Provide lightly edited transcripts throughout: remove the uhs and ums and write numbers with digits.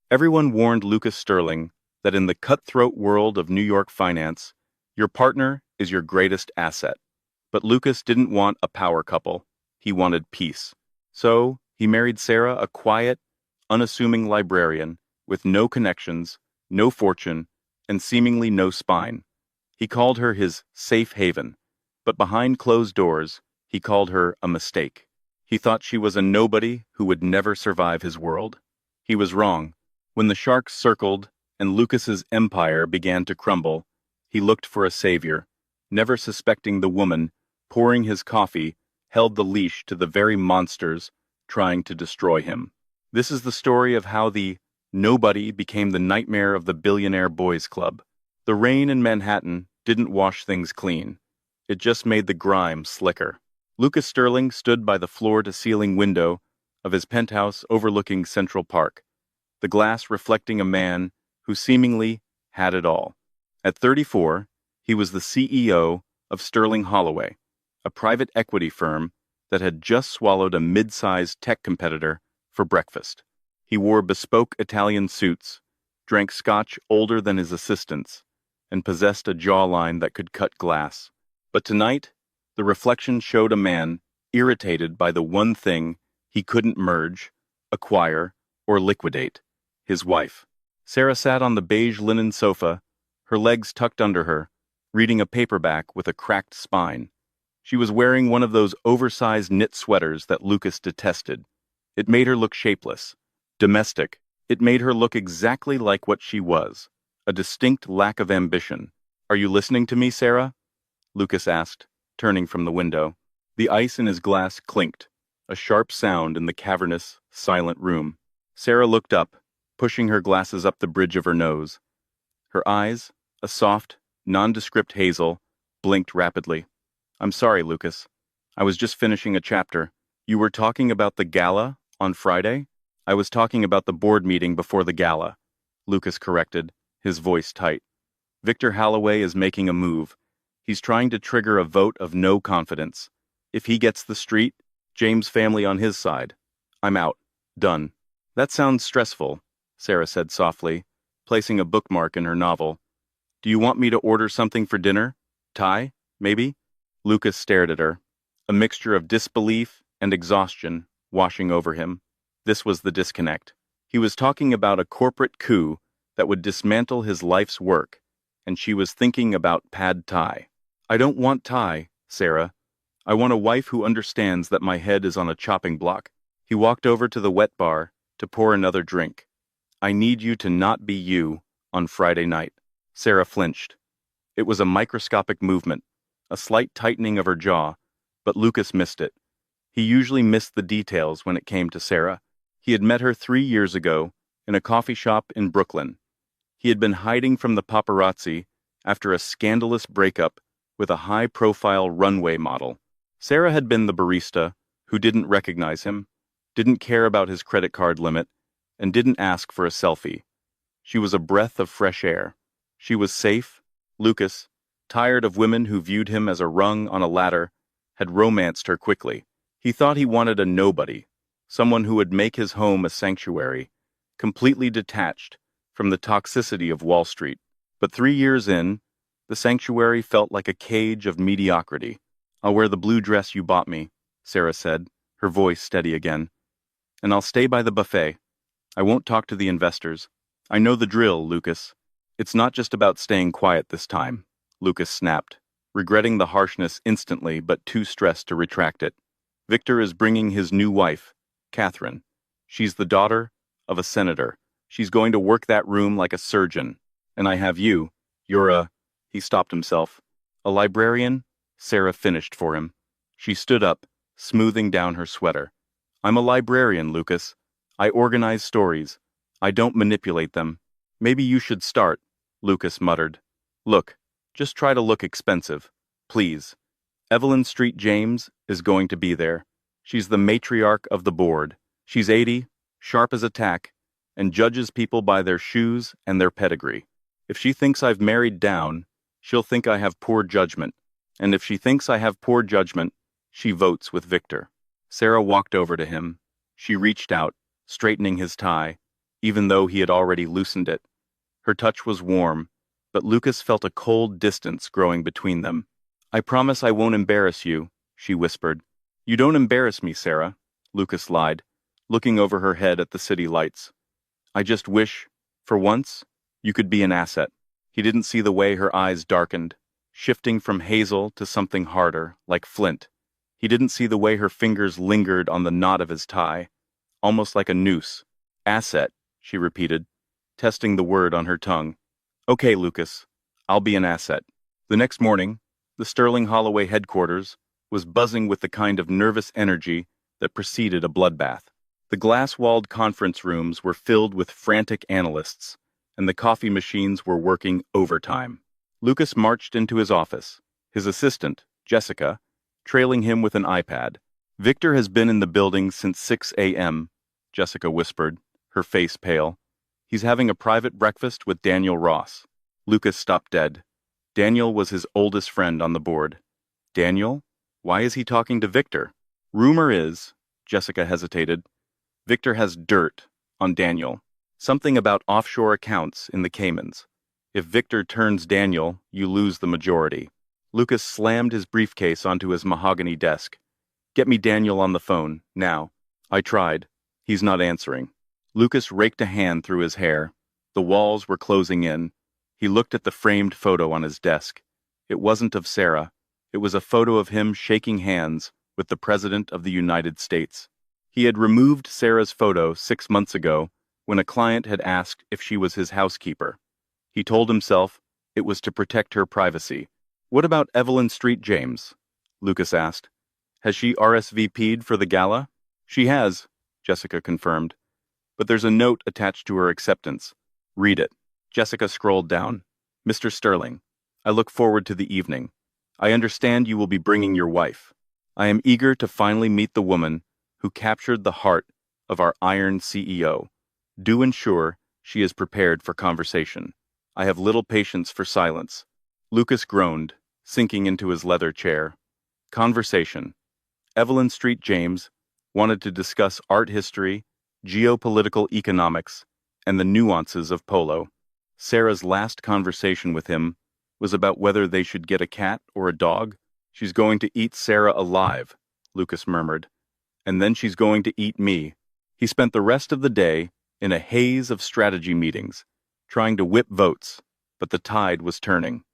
Everyone warned Lucas Sterling that in the cutthroat world of New York finance, your partner is your greatest asset. But Lucas didn't want a power couple. He wanted peace. So, he married Sarah, a quiet, unassuming librarian with no connections, no fortune, and seemingly no spine. He called her his safe haven, but behind closed doors, he called her a mistake. He thought she was a nobody who would never survive his world. He was wrong. When the sharks circled and Lucas's empire began to crumble, he looked for a savior, never suspecting the woman, pouring his coffee, held the leash to the very monsters trying to destroy him. This is the story of how the nobody became the nightmare of the billionaire boys club. The rain in Manhattan didn't wash things clean. It just made the grime slicker. Lucas Sterling stood by the floor-to-ceiling window of his penthouse overlooking Central Park, the glass reflecting a man who seemingly had it all. At 34, he was the CEO of Sterling Holloway, a private equity firm that had just swallowed a mid-sized tech competitor for breakfast. He wore bespoke Italian suits, drank scotch older than his assistants, and possessed a jawline that could cut glass. But tonight, the reflection showed a man irritated by the one thing he couldn't merge, acquire, or liquidate: his wife. Sarah sat on the beige linen sofa, her legs tucked under her, reading a paperback with a cracked spine. She was wearing one of those oversized knit sweaters that Lucas detested. It made her look shapeless, domestic. It made her look exactly like what she was, a distinct lack of ambition. "Are you listening to me, Sarah?" Lucas asked, turning from the window. The ice in his glass clinked, a sharp sound in the cavernous, silent room. Sarah looked up, pushing her glasses up the bridge of her nose. Her eyes, a soft, nondescript hazel, blinked rapidly. "I'm sorry, Lucas. I was just finishing a chapter. You were talking about the gala on Friday?" "I was talking about the board meeting before the gala," Lucas corrected, his voice tight. "Victor Halloway is making a move. He's trying to trigger a vote of no confidence. If he gets the street, James' family on his side. I'm out. Done." "That sounds stressful," Sarah said softly, placing a bookmark in her novel. "Do you want me to order something for dinner? Thai, maybe?" Lucas stared at her, a mixture of disbelief and exhaustion washing over him. This was the disconnect. He was talking about a corporate coup that would dismantle his life's work, and she was thinking about pad thai. "I don't want Thai, Sarah. I want a wife who understands that my head is on a chopping block." He walked over to the wet bar to pour another drink. "I need you to not be you on Friday night." Sarah flinched. It was a microscopic movement, a slight tightening of her jaw, but Lucas missed it. He usually missed the details when it came to Sarah. He had met her 3 years ago in a coffee shop in Brooklyn. He had been hiding from the paparazzi after a scandalous breakup with a high-profile runway model. Sarah had been the barista who didn't recognize him, didn't care about his credit card limit, and didn't ask for a selfie. She was a breath of fresh air. She was safe. Lucas, tired of women who viewed him as a rung on a ladder, had romanced her quickly. He thought he wanted a nobody, someone who would make his home a sanctuary, completely detached from the toxicity of Wall Street. But 3 years in, the sanctuary felt like a cage of mediocrity. "I'll wear the blue dress you bought me," Sarah said, her voice steady again. "And I'll stay by the buffet. I won't talk to the investors. I know the drill, Lucas." "It's not just about staying quiet this time," Lucas snapped, regretting the harshness instantly but too stressed to retract it. "Victor is bringing his new wife, Catherine. She's the daughter of a senator. She's going to work that room like a surgeon. And I have you. You're a—" He stopped himself. "A librarian?" Sarah finished for him. She stood up, smoothing down her sweater. "I'm a librarian, Lucas. I organize stories. I don't manipulate them." "Maybe you should start," Lucas muttered. "Look, just try to look expensive. Please. Evelyn Street James is going to be there. She's the matriarch of the board. She's 80, sharp as a tack, and judges people by their shoes and their pedigree. If she thinks I've married down, she'll think I have poor judgment. And if she thinks I have poor judgment, she votes with Victor." Sarah walked over to him. She reached out, straightening his tie, even though he had already loosened it. Her touch was warm, but Lucas felt a cold distance growing between them. "I promise I won't embarrass you," she whispered. "You don't embarrass me, Sarah," Lucas lied, looking over her head at the city lights. "I just wish, for once, you could be an asset." He didn't see the way her eyes darkened, shifting from hazel to something harder, like flint. He didn't see the way her fingers lingered on the knot of his tie, almost like a noose. "Asset," she repeated, testing the word on her tongue. "Okay, Lucas, I'll be an asset." The next morning, the Sterling Holloway headquarters was buzzing with the kind of nervous energy that preceded a bloodbath. The glass-walled conference rooms were filled with frantic analysts, and the coffee machines were working overtime. Lucas marched into his office, his assistant, Jessica, trailing him with an iPad. "Victor has been in the building since 6 a.m., Jessica whispered, her face pale. "He's having a private breakfast with Daniel Ross." Lucas stopped dead. Daniel was his oldest friend on the board. Daniel? Why is he talking to Victor? "Rumor is," Jessica hesitated, "Victor has dirt on Daniel. Something about offshore accounts in the Caymans. If Victor turns Daniel, you lose the majority." Lucas slammed his briefcase onto his mahogany desk. "Get me Daniel on the phone, now." "I tried. He's not answering." Lucas raked a hand through his hair. The walls were closing in. He looked at the framed photo on his desk. It wasn't of Sarah. It was a photo of him shaking hands with the President of the United States. He had removed Sarah's photo 6 months ago when a client had asked if she was his housekeeper. He told himself it was to protect her privacy. "What about Evelyn Street James?" Lucas asked. "Has she RSVP'd for the gala?" "She has," Jessica confirmed. "But there's a note attached to her acceptance. Read it." Jessica scrolled down. "Mr. Sterling, I look forward to the evening. I understand you will be bringing your wife. I am eager to finally meet the woman who captured the heart of our iron CEO. Do ensure she is prepared for conversation. I have little patience for silence." Lucas groaned, sinking into his leather chair. Conversation. Evelyn Street James wanted to discuss art history, geopolitical economics, and the nuances of polo. Sarah's last conversation with him was about whether they should get a cat or a dog. "She's going to eat Sarah alive," Lucas murmured. "And then she's going to eat me." He spent the rest of the day in a haze of strategy meetings, trying to whip votes, but the tide was turning.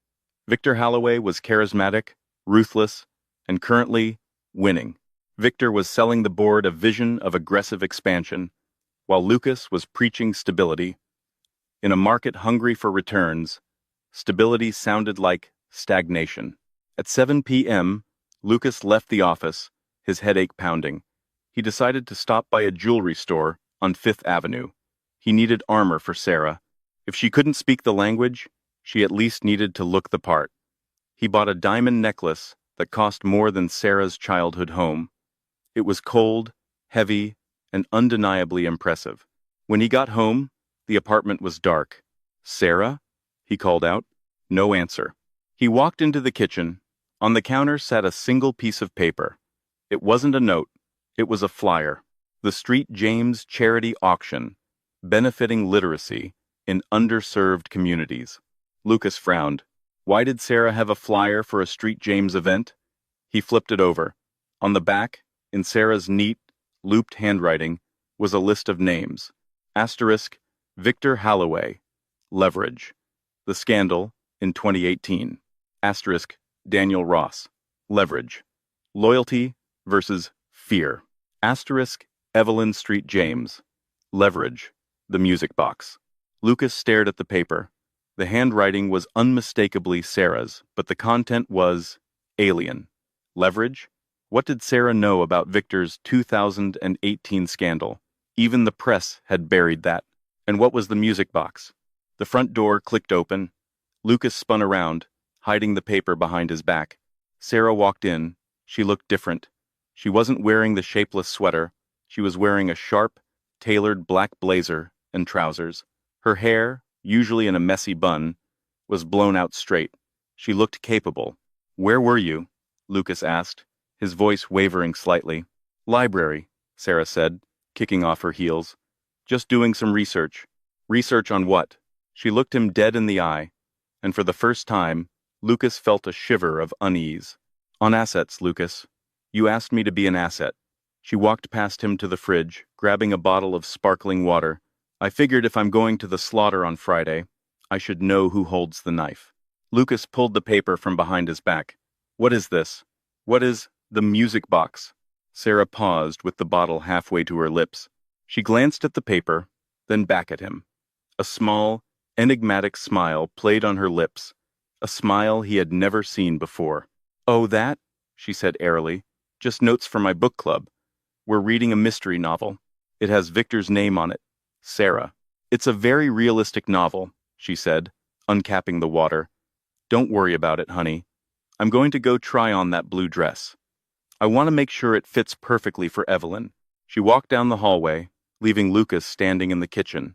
Victor Holloway was charismatic, ruthless, and currently winning. Victor was selling the board a vision of aggressive expansion, while Lucas was preaching stability. In a market hungry for returns, stability sounded like stagnation. At 7 p.m., Lucas left the office, his headache pounding. He decided to stop by a jewelry store on Fifth Avenue. He needed armor for Sarah. If she couldn't speak the language, she at least needed to look the part. He bought a diamond necklace that cost more than Sarah's childhood home. It was cold, heavy, and undeniably impressive. When he got home, the apartment was dark. "Sarah?" he called out. No answer. He walked into the kitchen. On the counter sat a single piece of paper. It wasn't a note. It was a flyer. The Street James Charity Auction, benefiting literacy in underserved communities. Lucas frowned. Why did Sarah have a flyer for a Street James event? He flipped it over. On the back, in Sarah's neat, looped handwriting, was a list of names. Asterisk, Victor Holloway. Leverage. The scandal in 2018. Asterisk, Daniel Ross. Leverage. Loyalty versus fear. Asterisk, Evelyn Street James. Leverage. The music box. Lucas stared at the paper. The handwriting was unmistakably Sarah's, but the content was alien. Leverage? What did Sarah know about Victor's 2018 scandal? Even the press had buried that. And what was the music box? The front door clicked open. Lucas spun around, hiding the paper behind his back. Sarah walked in. She looked different. She wasn't wearing the shapeless sweater. She was wearing a sharp, tailored black blazer and trousers. Her hair, usually in a messy bun, was blown out straight. She looked capable. "Where were you?" Lucas asked, his voice wavering slightly. "Library," Sarah said, kicking off her heels. Just doing some research. Research on what? She looked him dead in the eye, and for the first time, Lucas felt a shiver of unease. On assets, Lucas. You asked me to be an asset. She walked past him to the fridge, grabbing a bottle of sparkling water. I figured if I'm going to the slaughter on Friday, I should know who holds the knife. Lucas pulled the paper from behind his back. What is this? What is the music box? Sarah paused with the bottle halfway to her lips. She glanced at the paper, then back at him. A small, enigmatic smile played on her lips, a smile he had never seen before. Oh, that? She said airily. Just notes for my book club. We're reading a mystery novel. It has Victor's name on it. Sarah. It's a very realistic novel, she said, uncapping the water. Don't worry about it, honey. I'm going to go try on that blue dress. I want to make sure it fits perfectly for Evelyn. She walked down the hallway, leaving Lucas standing in the kitchen,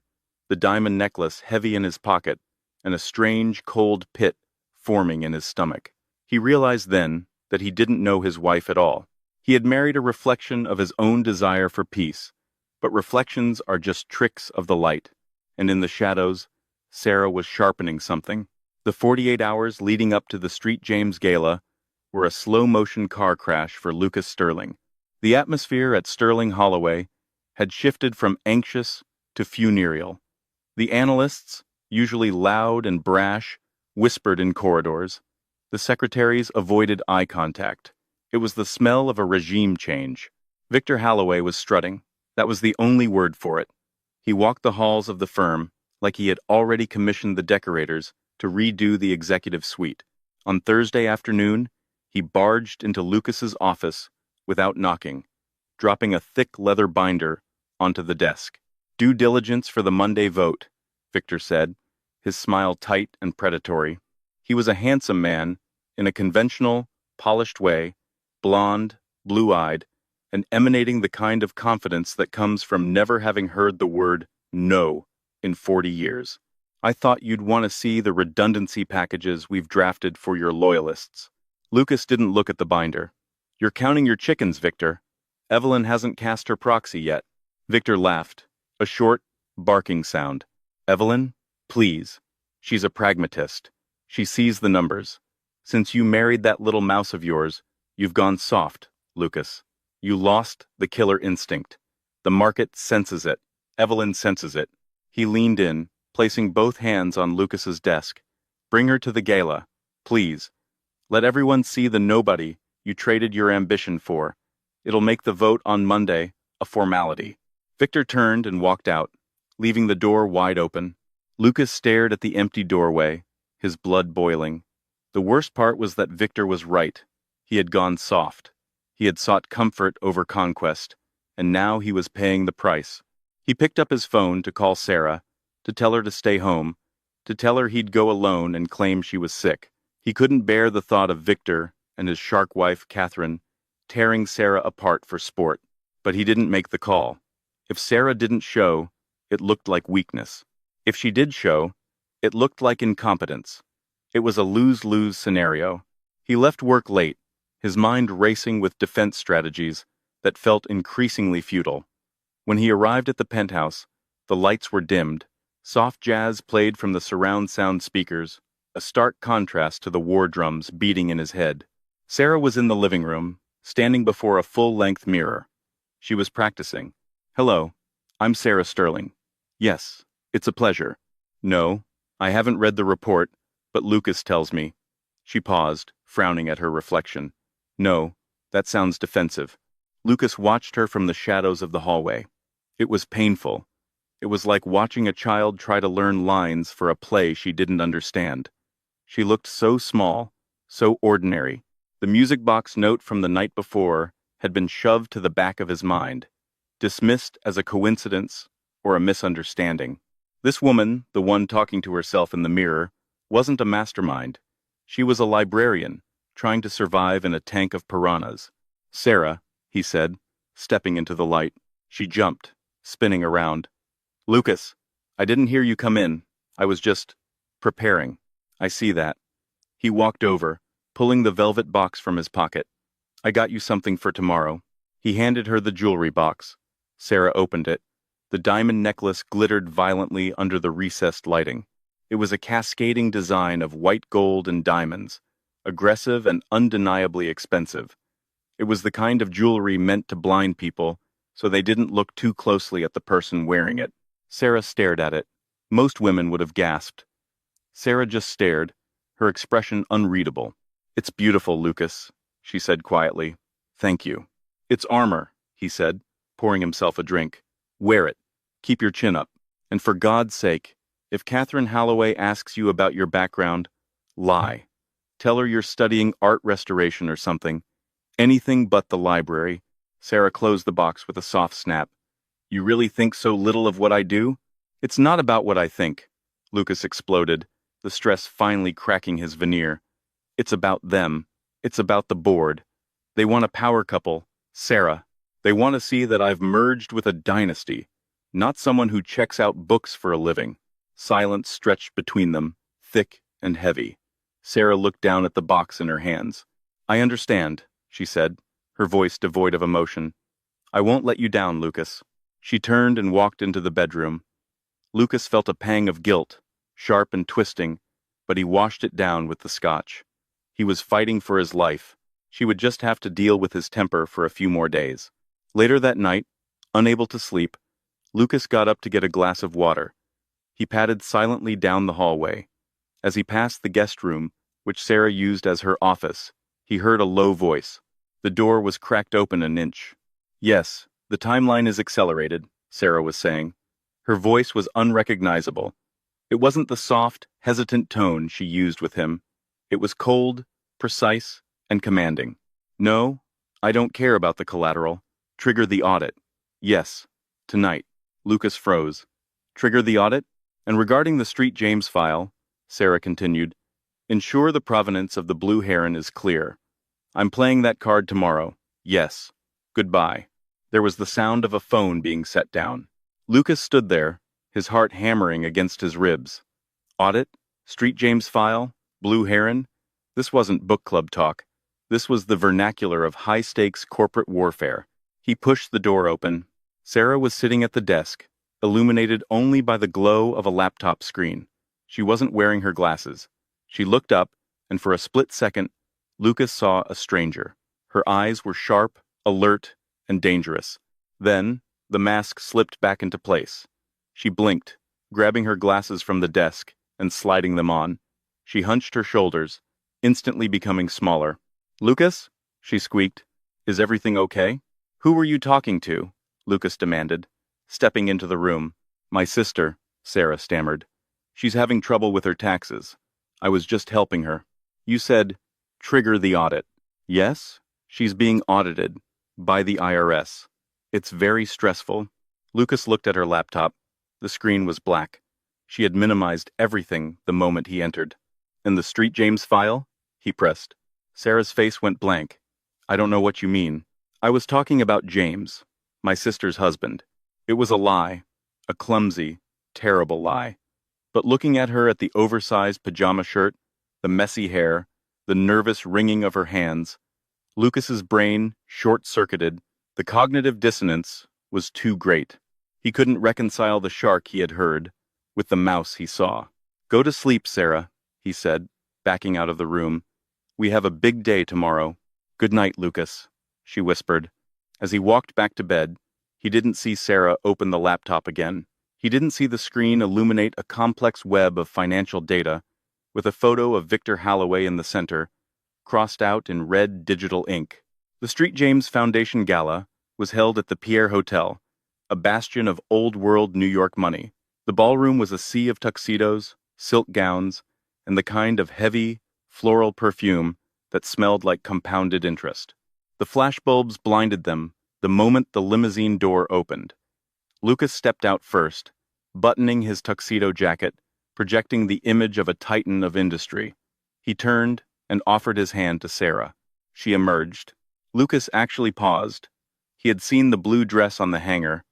the diamond necklace heavy in his pocket, and a strange, cold pit forming in his stomach. He realized then that he didn't know his wife at all. He had married a reflection of his own desire for peace, but reflections are just tricks of the light, and in the shadows, Sarah was sharpening something. The 48 hours leading up to the Street James Gala were a slow-motion car crash for Lucas Sterling. The atmosphere at Sterling Holloway had shifted from anxious to funereal. The analysts, usually loud and brash, whispered in corridors. The secretaries avoided eye contact. It was the smell of a regime change. Victor Holloway was strutting. That was the only word for it. He walked the halls of the firm like he had already commissioned the decorators to redo the executive suite. On Thursday afternoon, he barged into Lucas's office without knocking, dropping a thick leather binder onto the desk. Due diligence for the Monday vote, Victor said, his smile tight and predatory. He was a handsome man, in a conventional, polished way, blonde, blue-eyed, and emanating the kind of confidence that comes from never having heard the word no in 40 years. I thought you'd want to see the redundancy packages we've drafted for your loyalists. Lucas didn't look at the binder. You're counting your chickens, Victor. Evelyn hasn't cast her proxy yet. Victor laughed, a short, barking sound. Evelyn? Please. She's a pragmatist. She sees the numbers. Since you married that little mouse of yours, you've gone soft, Lucas. You lost the killer instinct. The market senses it. Evelyn senses it. He leaned in, placing both hands on Lucas's desk. Bring her to the gala, please. Let everyone see the nobody you traded your ambition for. It'll make the vote on Monday a formality. Victor turned and walked out, leaving the door wide open. Lucas stared at the empty doorway, his blood boiling. The worst part was that Victor was right. He had gone soft. He had sought comfort over conquest, and now he was paying the price. He picked up his phone to call Sarah, to tell her to stay home, to tell her he'd go alone and claim she was sick. He couldn't bear the thought of Victor and his shark wife, Catherine, tearing Sarah apart for sport. But he didn't make the call. If Sarah didn't show, it looked like weakness. If she did show, it looked like incompetence. It was a lose-lose scenario. He left work late, his mind racing with defense strategies that felt increasingly futile. When he arrived at the penthouse, the lights were dimmed. Soft jazz played from the surround sound speakers, a stark contrast to the war drums beating in his head. Sarah was in the living room, standing before a full-length mirror. She was practicing. Hello, I'm Sarah Sterling. Yes, it's a pleasure. No, I haven't read the report, but Lucas tells me. She paused, frowning at her reflection. No, that sounds defensive. Lucas watched her from the shadows of the hallway. It was painful. It was like watching a child try to learn lines for a play she didn't understand. She looked so small, so ordinary. The music box note from the night before had been shoved to the back of his mind, dismissed as a coincidence or a misunderstanding. This woman, the one talking to herself in the mirror, wasn't a mastermind. She was a librarian, trying to survive in a tank of piranhas. Sarah, he said, stepping into the light. She jumped, spinning around. Lucas, I didn't hear you come in. I was just preparing. I see that. He walked over, pulling the velvet box from his pocket. I got you something for tomorrow. He handed her the jewelry box. Sarah opened it. The diamond necklace glittered violently under the recessed lighting. It was a cascading design of white gold and diamonds, aggressive and undeniably expensive. It was the kind of jewelry meant to blind people so they didn't look too closely at the person wearing it. Sarah stared at it. Most women would have gasped. Sarah just stared, her expression unreadable. "It's beautiful, Lucas," she said quietly. "Thank you." "It's armor," he said, pouring himself a drink. "Wear it. Keep your chin up. And for God's sake, if Catherine Holloway asks you about your background, lie. Tell her you're studying art restoration or something. Anything but the library." Sarah closed the box with a soft snap. "You really think so little of what I do?" "It's not about what I think," Lucas exploded, the stress finally cracking his veneer. "It's about them. It's about the board. They want a power couple, Sarah. They want to see that I've merged with a dynasty, not someone who checks out books for a living." Silence stretched between them, thick and heavy. Sarah looked down at the box in her hands. "I understand," she said, her voice devoid of emotion. "I won't let you down, Lucas." She turned and walked into the bedroom. Lucas felt a pang of guilt, sharp and twisting, but he washed it down with the scotch. He was fighting for his life. She would just have to deal with his temper for a few more days. Later that night, unable to sleep, Lucas got up to get a glass of water. He padded silently down the hallway. As he passed the guest room, which Sarah used as her office, he heard a low voice. The door was cracked open an inch. "Yes, the timeline is accelerated," Sarah was saying. Her voice was unrecognizable. It wasn't the soft, hesitant tone she used with him. It was cold, precise, and commanding. "No, I don't care about the collateral. Trigger the audit." "Yes, tonight." Lucas froze. "Trigger the audit? And regarding the Street James file," Sarah continued, "ensure the provenance of the Blue Heron is clear. I'm playing that card tomorrow. Yes. Goodbye." There was the sound of a phone being set down. Lucas stood there, his heart hammering against his ribs. Audit? Street James file? Blue Heron? This wasn't book club talk. This was the vernacular of high-stakes corporate warfare. He pushed the door open. Sarah was sitting at the desk, illuminated only by the glow of a laptop screen. She wasn't wearing her glasses. She looked up, and for a split second, Lucas saw a stranger. Her eyes were sharp, alert, and dangerous. Then, the mask slipped back into place. She blinked, grabbing her glasses from the desk and sliding them on. She hunched her shoulders, instantly becoming smaller. "Lucas?" she squeaked. "Is everything okay?" "Who were you talking to?" Lucas demanded, stepping into the room. "My sister," Sarah stammered. "She's having trouble with her taxes. I was just helping her." "You said, trigger the audit." "Yes, she's being audited by the IRS. It's very stressful." Lucas looked at her laptop. The screen was black. She had minimized everything the moment he entered. "And the Street James file?" he pressed. Sarah's face went blank. "I don't know what you mean." "I was talking about James, my sister's husband. It was a lie, a clumsy, terrible lie." But looking at her at the oversized pajama shirt, the messy hair, the nervous wringing of her hands, Lucas's brain short-circuited. The cognitive dissonance was too great. He couldn't reconcile the shark he had heard with the mouse he saw. "Go to sleep, Sarah," he said, backing out of the room. "We have a big day tomorrow." "Good night, Lucas," she whispered. As he walked back to bed, he didn't see Sarah open the laptop again. He didn't see the screen illuminate a complex web of financial data, with a photo of Victor Holloway in the center, crossed out in red digital ink. The Street James Foundation Gala was held at the Pierre Hotel, a bastion of old-world New York money. The ballroom was a sea of tuxedos, silk gowns, and the kind of heavy, floral perfume that smelled like compounded interest. The flashbulbs blinded them the moment the limousine door opened. Lucas stepped out first, buttoning his tuxedo jacket, projecting the image of a titan of industry. He turned and offered his hand to Sarah. She emerged. Lucas actually paused. He had seen the blue dress on the hanger,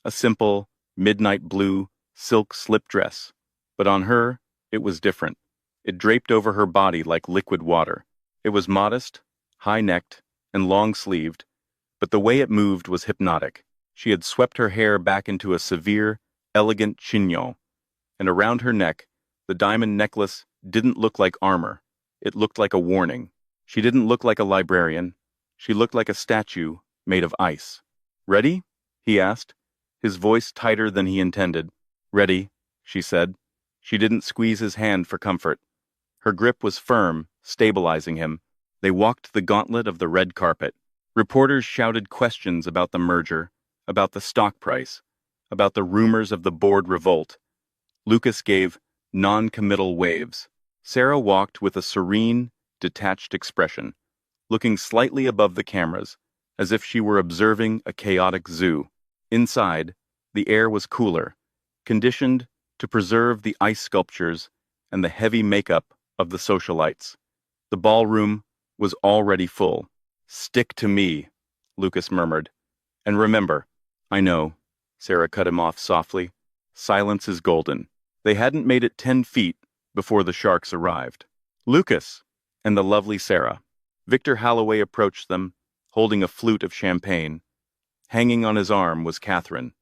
a simple, midnight blue, silk slip dress. But on her, it was different. It draped over her body like liquid water. It was modest, high-necked, and long-sleeved, but the way it moved was hypnotic. She had swept her hair back into a severe, elegant chignon, and around her neck, the diamond necklace didn't look like armor. It looked like a warning. She didn't look like a librarian. She looked like a statue made of ice. "Ready?" he asked, his voice tighter than he intended. "Ready," she said. She didn't squeeze his hand for comfort. Her grip was firm, stabilizing him. They walked the gauntlet of the red carpet. Reporters shouted questions about the merger, about the stock price, about the rumors of the board revolt. Lucas gave non-committal waves. Sarah walked with a serene, detached expression, looking slightly above the cameras, as if she were observing a chaotic zoo. Inside, the air was cooler, conditioned to preserve the ice sculptures and the heavy makeup of the socialites. The ballroom was already full. "Stick to me," Lucas murmured. "And remember—" "I know," Sarah cut him off softly. "Silence is golden." They hadn't made it 10 feet before the sharks arrived. Lucas and the lovely Sarah. Victor Halloway approached them, holding a flute of champagne. Hanging on his arm was Catherine.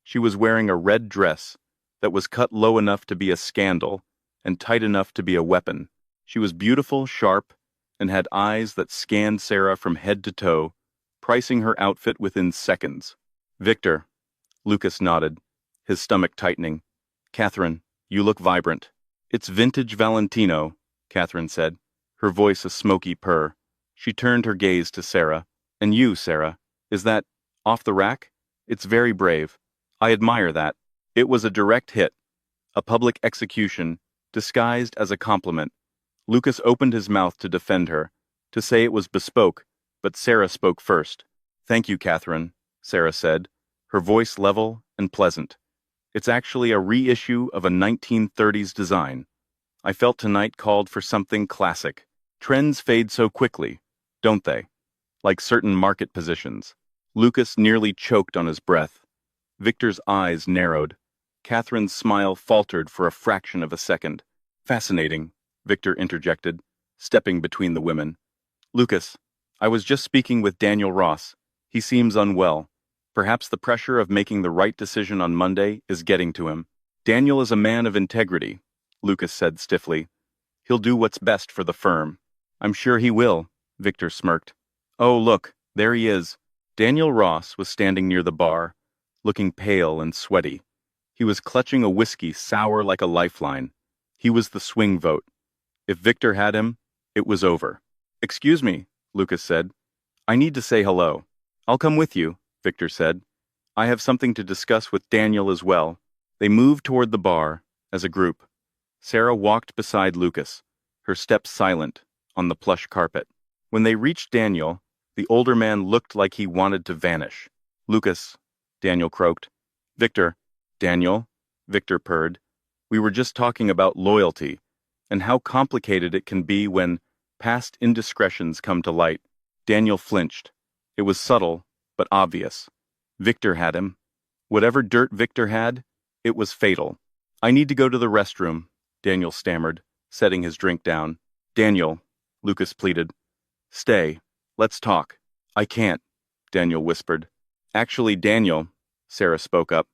She was wearing a red dress that was cut low enough to be a scandal and tight enough to be a weapon. She was beautiful, sharp, and had eyes that scanned Sarah from head to toe, pricing her outfit within seconds. "Victor," Lucas nodded, his stomach tightening. "Catherine, you look vibrant." "It's vintage Valentino," Catherine said, her voice a smoky purr. She turned her gaze to Sarah. "And you, Sarah, is that off the rack? It's very brave. I admire that." It was a direct hit, a public execution, disguised as a compliment. Lucas opened his mouth to defend her, to say it was bespoke, but Sarah spoke first. "Thank you, Catherine," Sarah said, her voice level and pleasant. "It's actually a reissue of a 1930s design. I felt tonight called for something classic. Trends fade so quickly, don't they? Like certain market positions." Lucas nearly choked on his breath. Victor's eyes narrowed. Catherine's smile faltered for a fraction of a second. "Fascinating," Victor interjected, stepping between the women. "Lucas, I was just speaking with Daniel Ross. He seems unwell. Perhaps the pressure of making the right decision on Monday is getting to him." "Daniel is a man of integrity," Lucas said stiffly. "He'll do what's best for the firm." "I'm sure he will," Victor smirked. "Oh, look, there he is." Daniel Ross was standing near the bar, looking pale and sweaty. He was clutching a whiskey sour like a lifeline. He was the swing vote. If Victor had him, it was over. "Excuse me," Lucas said. "I need to say hello." "I'll come with you," Victor said. "I have something to discuss with Daniel as well." They moved toward the bar, as a group. Sarah walked beside Lucas, her steps silent, on the plush carpet. When they reached Daniel, the older man looked like he wanted to vanish. "Lucas," Daniel croaked. "Victor." "Daniel," Victor purred. "We were just talking about loyalty, and how complicated it can be when past indiscretions come to light." Daniel flinched. It was subtle, but obvious. Victor had him. Whatever dirt Victor had, it was fatal. "I need to go to the restroom," Daniel stammered, setting his drink down. "Daniel," Lucas pleaded. "Stay. Let's talk." "I can't," Daniel whispered. "Actually, Daniel," Sarah spoke up.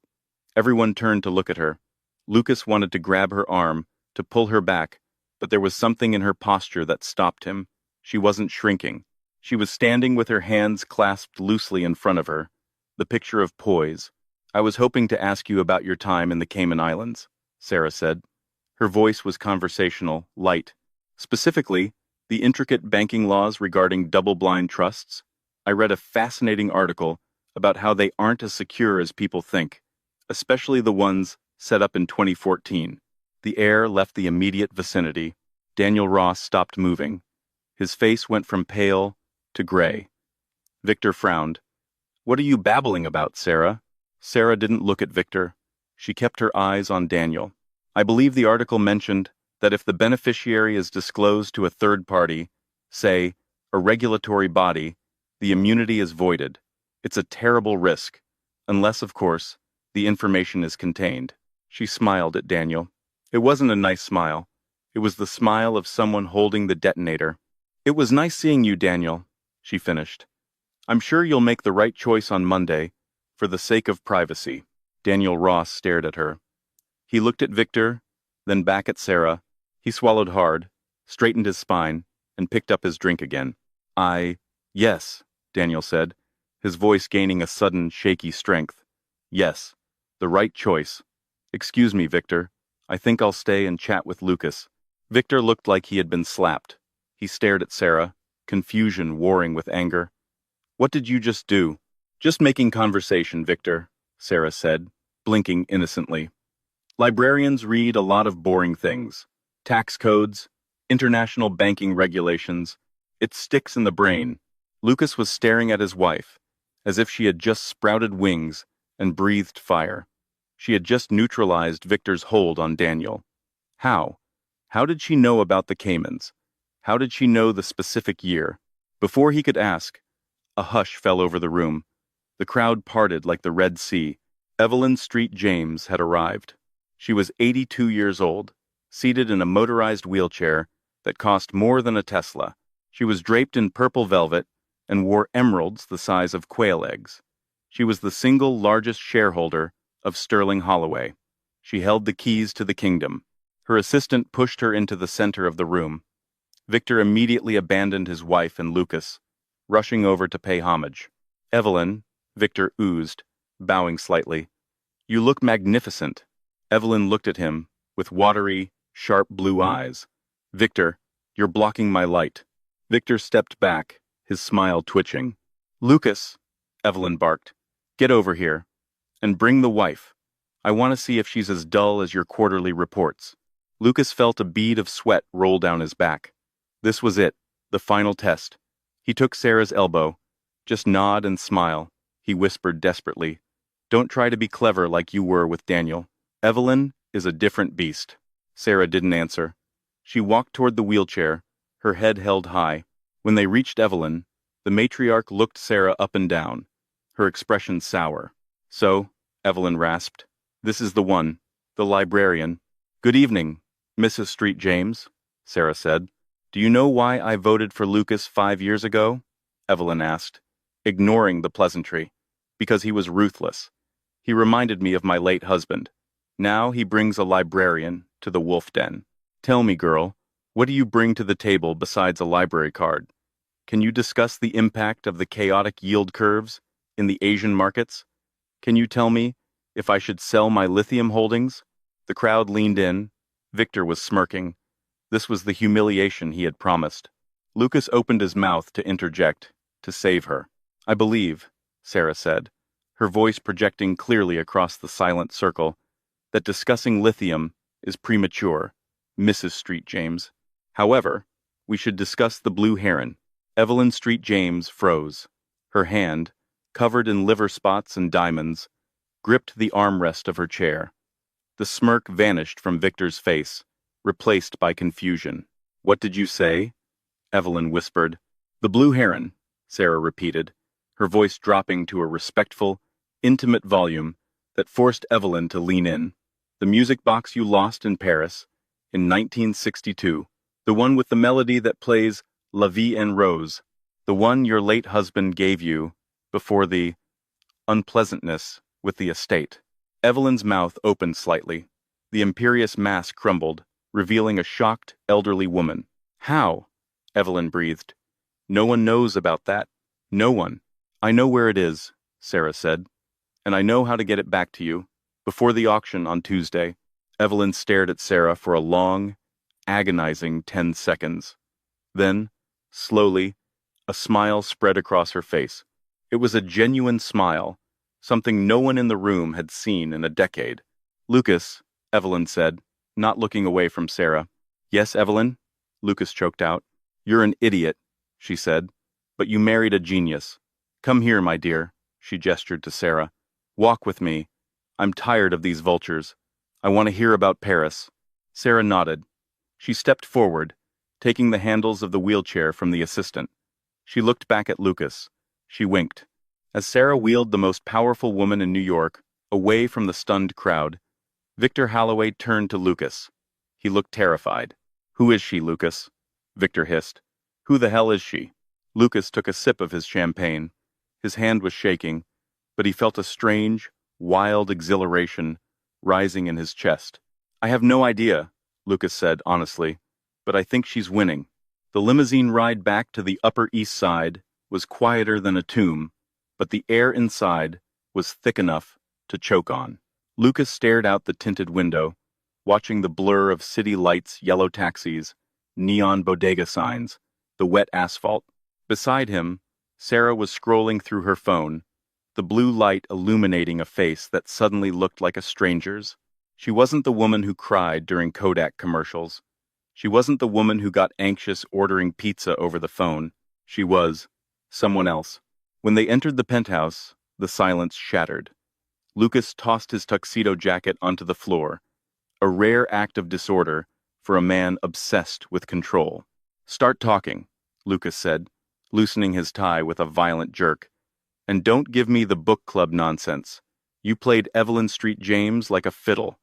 Everyone turned to look at her. Lucas wanted to grab her arm, to pull her back, but there was something in her posture that stopped him. She wasn't shrinking. She was standing with her hands clasped loosely in front of her, the picture of poise. "I was hoping to ask you about your time in the Cayman Islands," Sarah said. Her voice was conversational, light. "Specifically, the intricate banking laws regarding double-blind trusts. I read a fascinating article about how they aren't as secure as people think, especially the ones set up in 2014. The air left the immediate vicinity. Daniel Ross stopped moving. His face went from pale to gray. Victor frowned. "What are you babbling about, Sarah?" Sarah didn't look at Victor. She kept her eyes on Daniel. "I believe the article mentioned that if the beneficiary is disclosed to a third party, say, a regulatory body, the immunity is voided. It's a terrible risk, unless, of course, the information is contained." She smiled at Daniel. It wasn't a nice smile. It was the smile of someone holding the detonator. "It was nice seeing you, Daniel," she finished. "I'm sure you'll make the right choice on Monday, For the sake of privacy. Daniel Ross stared at her. He looked at Victor, then back at Sarah. He swallowed hard, straightened his spine, and picked up his drink again. Yes, Daniel said, his voice gaining a sudden, shaky strength. Yes, the right choice. Excuse me, Victor. I think I'll stay and chat with Lucas. Victor looked like he had been slapped. He stared at Sarah, confusion warring with anger. What did you just do? Just making conversation, Victor, Sarah said, blinking innocently. Librarians read a lot of boring things. Tax codes, international banking regulations. It sticks in the brain. Lucas was staring at his wife, as if she had just sprouted wings and breathed fire. She had just neutralized Victor's hold on Daniel. How? How did she know about the Caymans? How did she know the specific year? Before he could ask, a hush fell over the room. The crowd parted like the Red Sea. Evelyn Street James had arrived. She was 82 years old, seated in a motorized wheelchair that cost more than a Tesla. She was draped in purple velvet and wore emeralds the size of quail eggs. She was the single largest shareholder of Sterling Holloway. She held the keys to the kingdom. Her assistant pushed her into the center of the room. Victor immediately abandoned his wife and Lucas, rushing over to pay homage. Evelyn, Victor oozed, bowing slightly. You look magnificent. Evelyn looked at him with watery, sharp blue eyes. Victor, you're blocking my light. Victor stepped back, his smile twitching. Lucas, Evelyn barked, get over here. And bring the wife. I want to see if she's as dull as your quarterly reports. Lucas felt a bead of sweat roll down his back. This was it, the final test. He took Sarah's elbow. Just nod and smile, he whispered desperately. Don't try to be clever like you were with Daniel. Evelyn is a different beast. Sarah didn't answer. She walked toward the wheelchair, her head held high. When they reached Evelyn, the matriarch looked Sarah up and down, her expression sour. So, Evelyn rasped, this is the one, the librarian. Good evening, Mrs. Street James, Sarah said. Do you know why I voted for Lucas 5 years ago? Evelyn asked, ignoring the pleasantry. Because he was ruthless. He reminded me of my late husband. Now he brings a librarian to the wolf den. Tell me, girl, what do you bring to the table besides a library card? Can you discuss the impact of the chaotic yield curves in the Asian markets? Can you tell me if I should sell my lithium holdings? The crowd leaned in. Victor was smirking. This was the humiliation he had promised. Lucas opened his mouth to interject, to save her. I believe, Sarah said, her voice projecting clearly across the silent circle, that discussing lithium is premature, Mrs. Street James. However, we should discuss the blue heron. Evelyn Street James froze. Her hand, covered in liver spots and diamonds, gripped the armrest of her chair. The smirk vanished from Victor's face, replaced by confusion. What did you say? Evelyn whispered. The blue heron, Sarah repeated, her voice dropping to a respectful, intimate volume that forced Evelyn to lean in. The music box you lost in Paris, in 1962, the one with the melody that plays La Vie en Rose, the one your late husband gave you before the unpleasantness with the estate. Evelyn's mouth opened slightly. The imperious mask crumbled, revealing a shocked, elderly woman. How? Evelyn breathed. No one knows about that. No one. I know where it is, Sarah said, and I know how to get it back to you, before the auction on Tuesday. Evelyn stared at Sarah for a long, agonizing 10 seconds. Then, slowly, a smile spread across her face. It was a genuine smile, something no one in the room had seen in a decade. Lucas, Evelyn said, not looking away from Sarah. Yes, Evelyn? Lucas choked out. You're an idiot, she said, but you married a genius. Come here, my dear, she gestured to Sarah. Walk with me. I'm tired of these vultures. I want to hear about Paris. Sarah nodded. She stepped forward, taking the handles of the wheelchair from the assistant. She looked back at Lucas. She winked. As Sarah wheeled the most powerful woman in New York away from the stunned crowd, Victor Holloway turned to Lucas. He looked terrified. Who is she, Lucas? Victor hissed. Who the hell is she? Lucas took a sip of his champagne. His hand was shaking, but he felt a strange, wild exhilaration rising in his chest. I have no idea, Lucas said honestly, but I think she's winning. The limousine ride back to the Upper East Side was quieter than a tomb, but the air inside was thick enough to choke on. Lucas stared out the tinted window, watching the blur of city lights, yellow taxis, neon bodega signs, the wet asphalt. Beside him, Sarah was scrolling through her phone, the blue light illuminating a face that suddenly looked like a stranger's. She wasn't the woman who cried during Kodak commercials. She wasn't the woman who got anxious ordering pizza over the phone. She was someone else. When they entered the penthouse, the silence shattered. Lucas tossed his tuxedo jacket onto the floor, a rare act of disorder for a man obsessed with control. Start talking, Lucas said, loosening his tie with a violent jerk. And don't give me the book club nonsense. You played Evelyn Street James like a fiddle.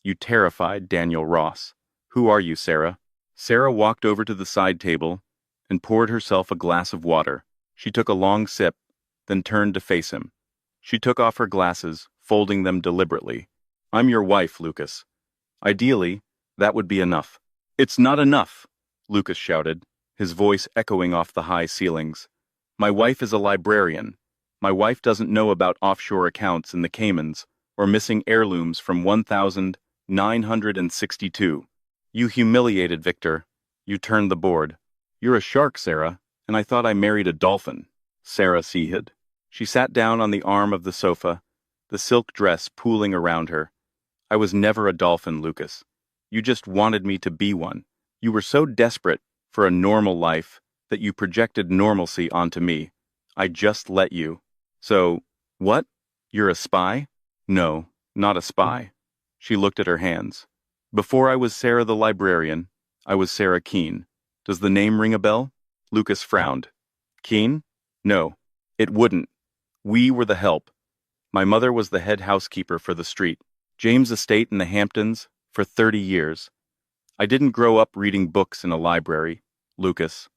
You terrified Daniel Ross. Who are you, Sarah? Sarah walked over to the side table and poured herself a glass of water. She took a long sip, then turned to face him. She took off her glasses, folding them deliberately. I'm your wife, Lucas. Ideally, that would be enough. It's not enough, Lucas shouted, his voice echoing off the high ceilings. My wife is a librarian. My wife doesn't know about offshore accounts in the Caymans or missing heirlooms from 1962. You humiliated Victor. You turned the board. You're a shark, Sarah, and I thought I married a dolphin. Sarah seethed. She sat down on the arm of the sofa, the silk dress pooling around her. I was never a dolphin, Lucas. You just wanted me to be one. You were so desperate for a normal life that you projected normalcy onto me. I just let you. So, what? You're a spy? No, not a spy. She looked at her hands. Before I was Sarah the librarian, I was Sarah Keene. Does the name ring a bell? Lucas frowned. Keene? No, it wouldn't. We were the help. My mother was the head housekeeper for the street, James Estate in the Hamptons, for 30 years. I didn't grow up reading books in a library, Lucas.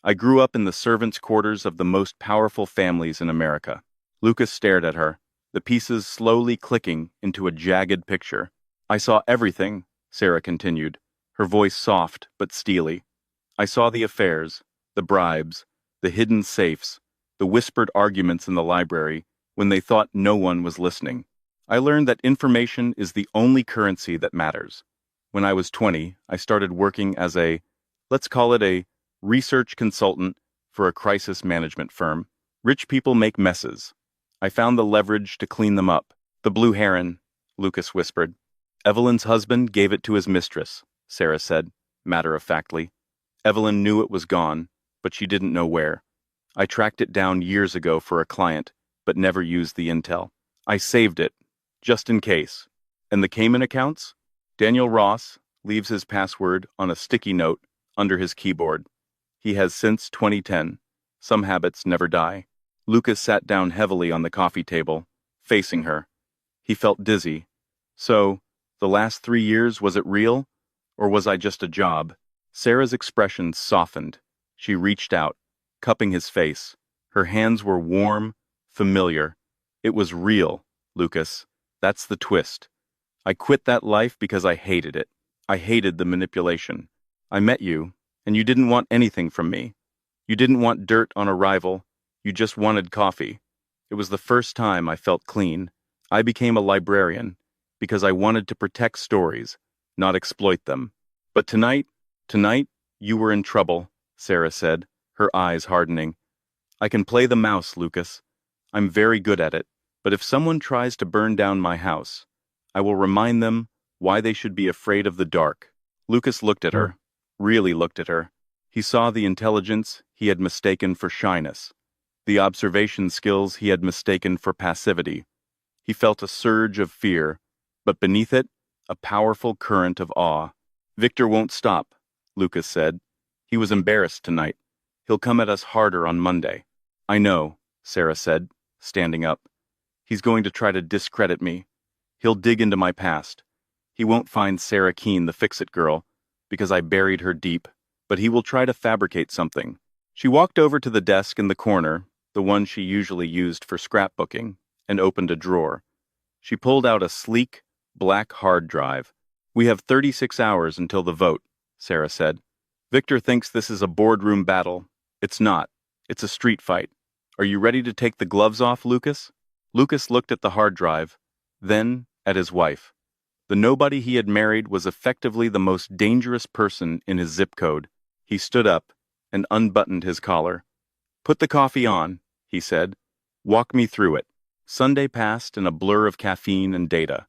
I grew up in the servants' quarters of the most powerful families in America. Lucas stared at her, the pieces slowly clicking into a jagged picture. I saw everything, Sarah continued, her voice soft but steely. I saw the affairs, the bribes, the hidden safes, the whispered arguments in the library when they thought no one was listening. I learned that information is the only currency that matters. When I was 20, I started working as let's call it a research consultant for a crisis management firm. Rich people make messes. I found the leverage to clean them up. The Blue Heron, Lucas whispered. Evelyn's husband gave it to his mistress, Sarah said, matter-of-factly. Evelyn knew it was gone, but she didn't know where. I tracked it down years ago for a client, but never used the intel. I saved it, just in case. And the Cayman accounts? Daniel Ross leaves his password on a sticky note under his keyboard. He has since 2010. Some habits never die. Lucas sat down heavily on the coffee table, facing her. He felt dizzy. So, the last 3 years, was it real? Or was I just a job? Sarah's expression softened. She reached out, cupping his face. Her hands were warm, familiar. It was real, Lucas. That's the twist. I quit that life because I hated it. I hated the manipulation. I met you, and you didn't want anything from me. You didn't want dirt on arrival. You just wanted coffee. It was the first time I felt clean. I became a librarian because I wanted to protect stories, not exploit them. But tonight, you were in trouble, Sarah said, her eyes hardening. I can play the mouse, Lucas. I'm very good at it. But if someone tries to burn down my house, I will remind them why they should be afraid of the dark. Lucas looked at her, really looked at her. He saw the intelligence he had mistaken for shyness, the observation skills he had mistaken for passivity. He felt a surge of fear, but beneath it, a powerful current of awe. Victor won't stop, Lucas said. He was embarrassed tonight. He'll come at us harder on Monday. I know, Sarah said, standing up. He's going to try to discredit me. He'll dig into my past. He won't find Sarah Keene, the fix-it girl, because I buried her deep, but he will try to fabricate something. She walked over to the desk in the corner, the one she usually used for scrapbooking, and opened a drawer. She pulled out a sleek, black hard drive. "We have 36 hours until the vote," Sarah said. "Victor thinks this is a boardroom battle. It's not. It's a street fight. Are you ready to take the gloves off, Lucas?" Lucas looked at the hard drive, then at his wife. The nobody he had married was effectively the most dangerous person in his zip code. He stood up and unbuttoned his collar. "Put the coffee on," he said. "Walk me through it." Sunday passed in a blur of caffeine and data.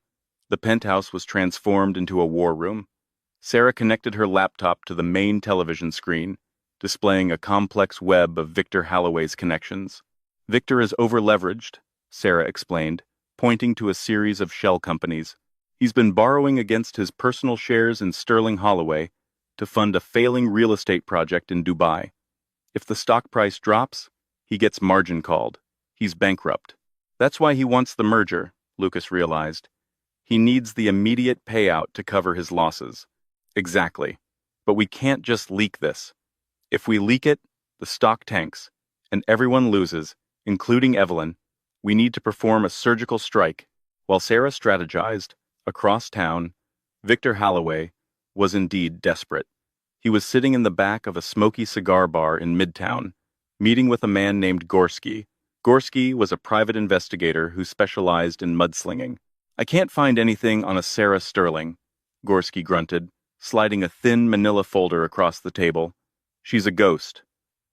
The penthouse was transformed into a war room. Sarah connected her laptop to the main television screen, displaying a complex web of Victor Halloway's connections. "Victor is over-leveraged," Sarah explained, pointing to a series of shell companies. "He's been borrowing against his personal shares in Sterling Holloway to fund a failing real estate project in Dubai. If the stock price drops, he gets margin called. He's bankrupt. That's why he wants the merger," Lucas realized. "He needs the immediate payout to cover his losses." "Exactly. But we can't just leak this. If we leak it, the stock tanks, and everyone loses, including Evelyn. We need to perform a surgical strike." While Sarah strategized, across town, Victor Halloway was indeed desperate. He was sitting in the back of a smoky cigar bar in Midtown, meeting with a man named Gorski. Gorski was a private investigator who specialized in mudslinging. "I can't find anything on a Sarah Sterling," Gorski grunted, sliding a thin manila folder across the table. "She's a ghost.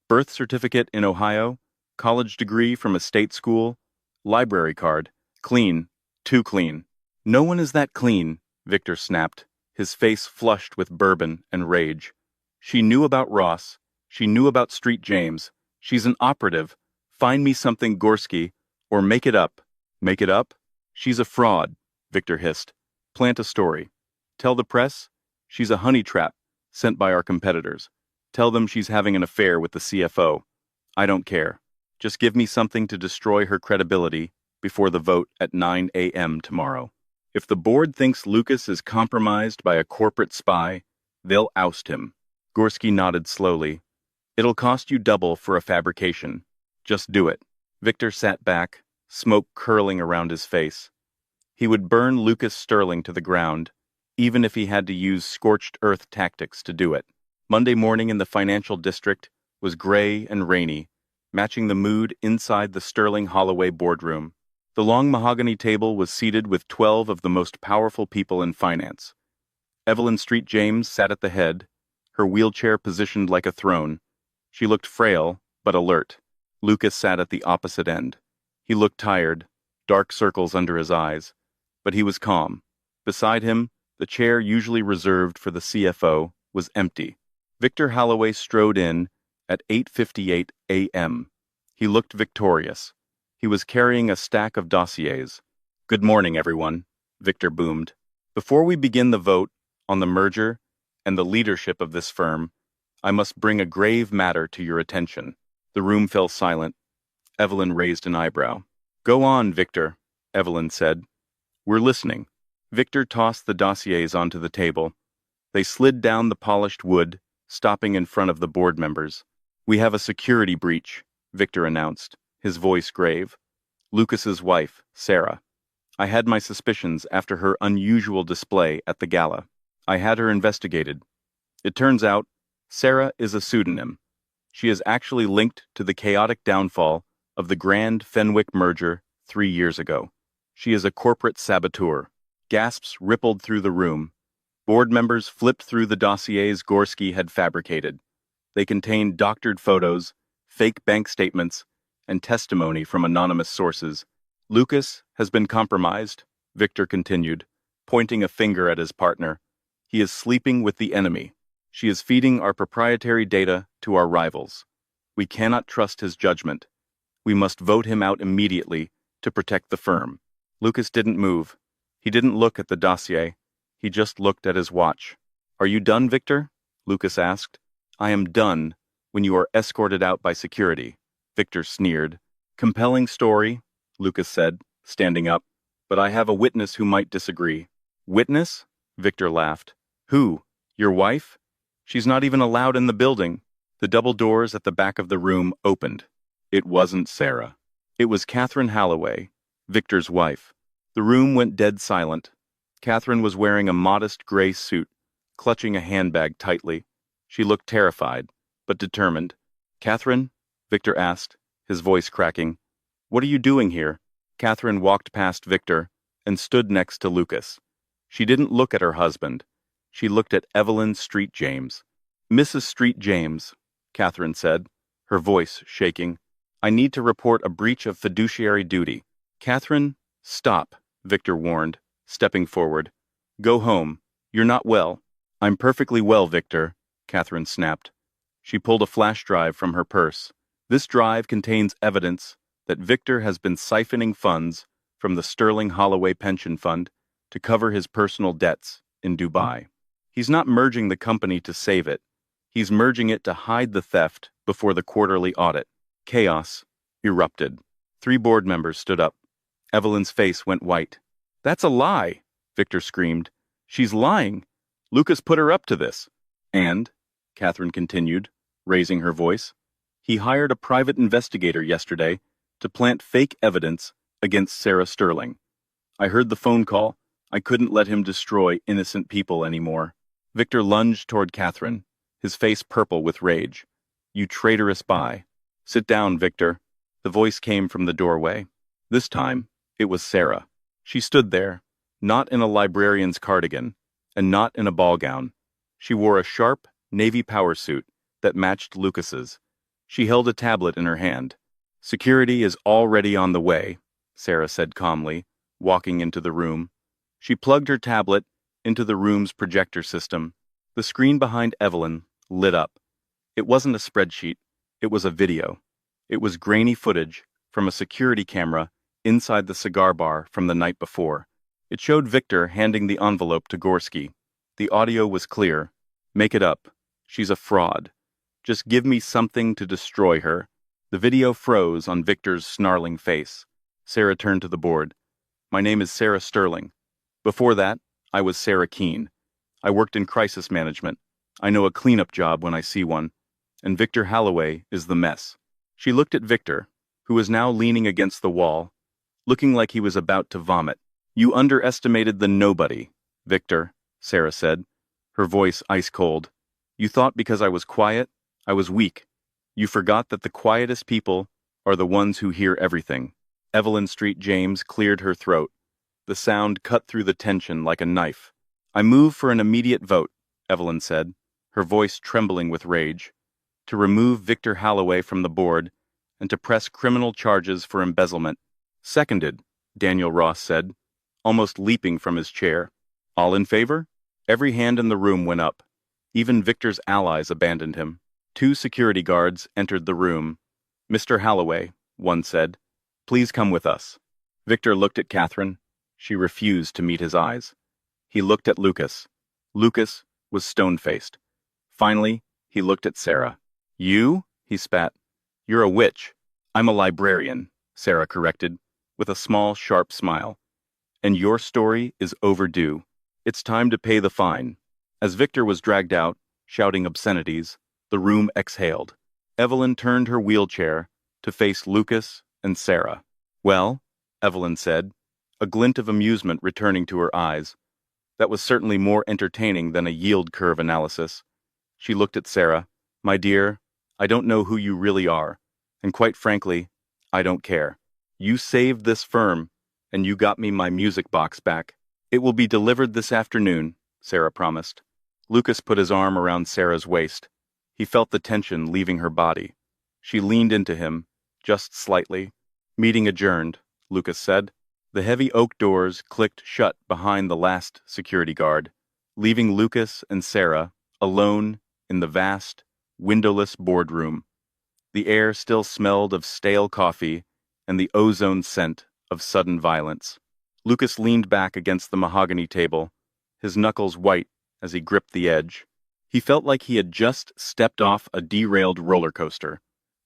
Birth certificate in Ohio, college degree from a state school, library card. Clean. Too clean." "No one is that clean," Victor snapped, his face flushed with bourbon and rage. "She knew about Ross. She knew about Street James. She's an operative. Find me something, Gorski, or make it up." "Make it up? She's a fraud," Victor hissed. "Plant a story. Tell the press she's a honey trap sent by our competitors. Tell them she's having an affair with the CFO. I don't care. Just give me something to destroy her credibility before the vote at 9 a.m. tomorrow. If the board thinks Lucas is compromised by a corporate spy, they'll oust him." Gorski nodded slowly. "It'll cost you double for a fabrication. Just do it." Victor sat back, smoke curling around his face. He would burn Lucas Sterling to the ground, even if he had to use scorched earth tactics to do it. Monday morning in the financial district was gray and rainy, matching the mood inside the Sterling Holloway boardroom. The long mahogany table was seated with 12 of the most powerful people in finance. Evelyn Street James sat at the head, her wheelchair positioned like a throne. She looked frail, but alert. Lucas sat at the opposite end. He looked tired, dark circles under his eyes, but he was calm. Beside him, the chair usually reserved for the CFO was empty. Victor Halloway strode in at 8:58 a.m. He looked victorious. He was carrying a stack of dossiers. "Good morning, everyone," Victor boomed. "Before we begin the vote on the merger and the leadership of this firm, I must bring a grave matter to your attention." The room fell silent. Evelyn raised an eyebrow. "Go on, Victor," Evelyn said. "We're listening." Victor tossed the dossiers onto the table. They slid down the polished wood, stopping in front of the board members. "We have a security breach," Victor announced, his voice grave. "Lucas's wife, Sarah. I had my suspicions after her unusual display at the gala. I had her investigated. It turns out Sarah is a pseudonym. She is actually linked to the chaotic downfall of the Grand Fenwick merger 3 years ago. She is a corporate saboteur." Gasps rippled through the room. Board members flipped through the dossiers Gorski had fabricated. They contained doctored photos, fake bank statements, and testimony from anonymous sources. "Lucas has been compromised," Victor continued, pointing a finger at his partner. "He is sleeping with the enemy. She is feeding our proprietary data to our rivals. We cannot trust his judgment. We must vote him out immediately to protect the firm." Lucas didn't move. He didn't look at the dossier. He just looked at his watch. "Are you done, Victor?" Lucas asked. "I am done when you are escorted out by security," Victor sneered. "Compelling story," Lucas said, standing up, "but I have a witness who might disagree." "Witness?" Victor laughed. "Who? Your wife? She's not even allowed in the building." The double doors at the back of the room opened. It wasn't Sarah. It was Catherine Halloway, Victor's wife. The room went dead silent. Catherine was wearing a modest gray suit, clutching a handbag tightly. She looked terrified, but determined. "Catherine?" Victor asked, his voice cracking. "What are you doing here?" Catherine walked past Victor and stood next to Lucas. She didn't look at her husband. She looked at Evelyn Street James. "Mrs. Street James," Catherine said, her voice shaking, "I need to report a breach of fiduciary duty." "Catherine, stop," Victor warned, stepping forward. "Go home. You're not well." "I'm perfectly well, Victor," Catherine snapped. She pulled a flash drive from her purse. "This drive contains evidence that Victor has been siphoning funds from the Sterling Holloway Pension Fund to cover his personal debts in Dubai. He's not merging the company to save it. He's merging it to hide the theft before the quarterly audit." Chaos erupted. 3 board members stood up. Evelyn's face went white. "That's a lie," Victor screamed. "She's lying. Lucas put her up to this." "And," Catherine continued, raising her voice, "he hired a private investigator yesterday to plant fake evidence against Sarah Sterling. I heard the phone call. I couldn't let him destroy innocent people anymore." Victor lunged toward Catherine, his face purple with rage. "You traitorous spy." "Sit down, Victor." The voice came from the doorway. This time, it was Sarah. She stood there, not in a librarian's cardigan, and not in a ball gown. She wore a sharp, navy power suit that matched Lucas's. She held a tablet in her hand. "Security is already on the way," Sarah said calmly, walking into the room. She plugged her tablet into the room's projector system. The screen behind Evelyn lit up. It wasn't a spreadsheet. It was a video. It was grainy footage from a security camera inside the cigar bar from the night before. It showed Victor handing the envelope to Gorski. The audio was clear. "Make it up. She's a fraud. Just give me something to destroy her." The video froze on Victor's snarling face. Sarah turned to the board. "My name is Sarah Sterling. Before that, I was Sarah Keene. I worked in crisis management. I know a cleanup job when I see one. And Victor Holloway is the mess." She looked at Victor, who was now leaning against the wall, looking like he was about to vomit. "You underestimated the nobody, Victor," Sarah said, her voice ice cold. "You thought because I was quiet, I was weak. You forgot that the quietest people are the ones who hear everything." Evelyn Street James cleared her throat. The sound cut through the tension like a knife. "I move for an immediate vote," Evelyn said, her voice trembling with rage, "to remove Victor Holloway from the board and to press criminal charges for embezzlement." "Seconded," Daniel Ross said, almost leaping from his chair. "All in favor?" Every hand in the room went up. Even Victor's allies abandoned him. 2 security guards entered the room. "Mr. Holloway," one said, "please come with us." Victor looked at Catherine. She refused to meet his eyes. He looked at Lucas. Lucas was stone-faced. Finally, he looked at Sarah. "You?" he spat. "You're a witch." "I'm a librarian," Sarah corrected, with a small, sharp smile. "And your story is overdue. It's time to pay the fine." As Victor was dragged out, shouting obscenities, the room exhaled. Evelyn turned her wheelchair to face Lucas and Sarah. "Well," Evelyn said, a glint of amusement returning to her eyes. That was certainly more entertaining than a yield curve analysis. She looked at Sarah. "My dear, I don't know who you really are, and quite frankly, I don't care. You saved this firm, and you got me my music box back. It will be delivered this afternoon," Sarah promised. Lucas put his arm around Sarah's waist. He felt the tension leaving her body. She leaned into him, just slightly. "Meeting adjourned," Lucas said. The heavy oak doors clicked shut behind the last security guard, leaving Lucas and Sarah alone in the vast, windowless boardroom. The air still smelled of stale coffee and the ozone scent of sudden violence. Lucas leaned back against the mahogany table, his knuckles white as he gripped the edge. He felt like he had just stepped off a derailed roller coaster.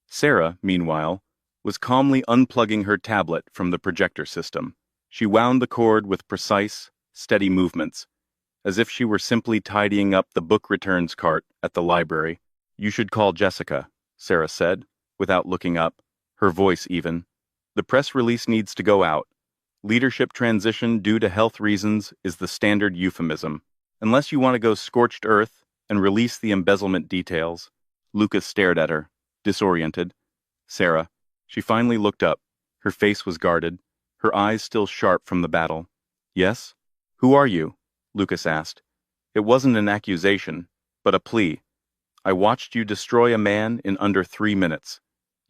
Sarah, meanwhile, was calmly unplugging her tablet from the projector system. She wound the cord with precise, steady movements, as if she were simply tidying up the book returns cart at the library. "You should call Jessica," Sarah said, without looking up, her voice even. "The press release needs to go out. Leadership transition due to health reasons is the standard euphemism. Unless you want to go scorched earth and release the embezzlement details. Lucas stared at her, disoriented. Sarah. She finally looked up. Her face was guarded, her eyes still sharp from the battle. Yes? Who are you? Lucas asked. It wasn't an accusation, but a plea. I watched you destroy a man in under 3 minutes.